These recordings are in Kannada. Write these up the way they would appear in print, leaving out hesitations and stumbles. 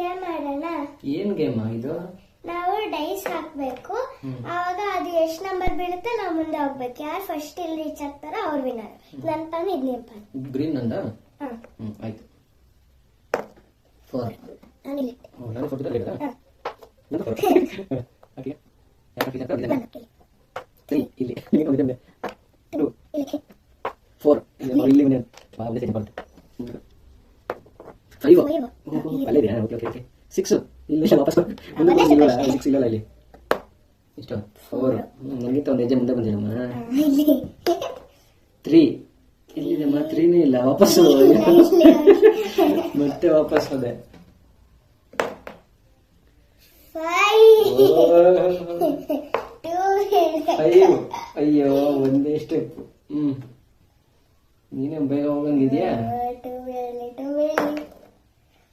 ಗೇಮ್ ಆಡೋಣ. ಏನ್ ಗೇಮ್ ಇದು? ನಾವು ಡೈಸ್ ಹಾಕ್ಬೇಕು, ಆವಾಗ ಅದು ಎಷ್ಟು ನಂಬರ್ ಬೀಳುತ್ತೆ ನಾವು ಮುಂದೆ ಹೋಗ್ಬೇಕು. ಯಾರು ಫಸ್ಟ್ ಇಲ್ಲಿ ರೀಚ್ ಆಗ್ತಾರೋ ಅವ್ರು ವಿನ್ನರ್. ನನ್ನ ಪಾನ್ ಇದು ನಿಮ್ಮ ಪಾನ್. ಗ್ರೀನ್ ನಂದ? ಆಯ್ತು. 4 ನಾನಿಲ್ಲಿ ನಾನು ಫೋಟೋದಲ್ಲಿ ಇಡೋದಾ? ನಂದು ಫೋಟೋ ಓಕೆ. ಯಾರು ಹಾಕಿದ್ದಾರೆ ಅದನ್ನ 3 ಇಲ್ಲಿ ಇಲ್ಲಿ ಹೋಗಿದೆ 2 4 ಇಲ್ಲಿ ವಿನ್ನರ್ ಬಾಬು ಸೆಟ್ ಮಾಡ್ತಾರೆ 5 ಅಲ್ಲೇ ಇದೆ. ಓಕೆ ಓಕೆ ಓಕೆ 6 ಇಲ್ಲಿ ವಾಪಸ್ ಮುಂದೆ ಬಂದಿಲ್ಲ. 6 ಇಲ್ಲ ಇಲ್ಲಿ ಇಷ್ಟು 4 ನನಗಿಂತ ಒಂದು ಹೆಜ್ಜೆ ಮುಂದೆ ಬಂದಿರಮ್ಮ. 3 ಇಲ್ಲಿದೆಮ್ಮ 3ನೇ ಇಲ್ಲ ವಾಪಸ್ ಮತ್ತೆ ವಾಪಸ್ ಹೋದೆ. 5 ಅಯ್ಯೋ ಒಂದೇ ಸ್ಟೆಪ್. ನೀನೇ ಬೇಗ ಹೋಗಂಗಿದ್ಯಾ?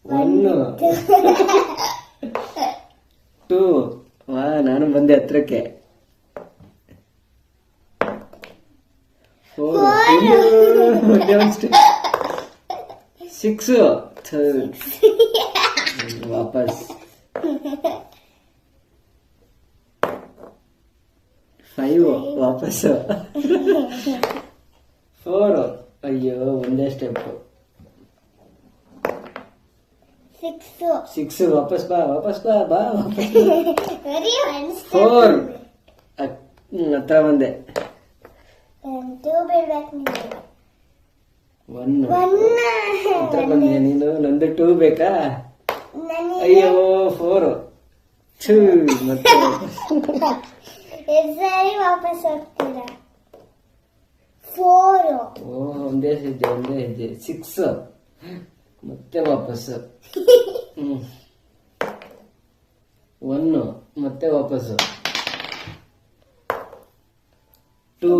1 2 ವಾ ನಾನು ಬಂದೆ ಹತ್ರಕ್ಕೆ. 4 6 ವಾಪಸ್ 5 ವಾಪಸ್ 4 ಅಯ್ಯೋ ಒಂದೇ ಸ್ಟೆಪ್. 6 ವಾಪಸ್ ಬಾ ವಾಪಸ್ ಬಾ ಬಾ ವಾಪಸ್ 4 ಹತ್ರ ಬಂದೆ. 1 ಹತ್ರ ಬಂದೆ ನೀನು. ನಂದು 2 ಬೇಕಾ? ಅಯ್ಯೋ 4 ಮತ್ತೆ ವಾಪಸ್ ಹೋಗ್ತೀರಾ? 4 ಒಂದೇ ಹೆಜ್ಜೆ 6 ಮತ್ತೆ ವಾಪಸ್ 1 ಮತ್ತೆ ವಾಪಸ್ 2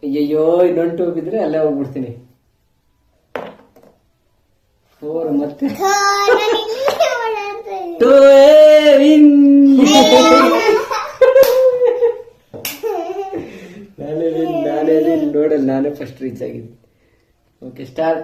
ಅಯ್ಯಯ್ಯೋ ಇನ್ನೊಂದು 2 ಬಿದ್ರೆ ಅಲ್ಲೇ ಹೋಗ್ಬಿಡ್ತೀನಿ. 4 ಮತ್ತೆ 2 ವಿನ್. ನಾನೇ ವಿನ್ ನೋಡಲ್ಲ, ನಾನೇ ಫಸ್ಟ್ ರೀಚ್ ಆಗಿದ್ದೆ. Okay start.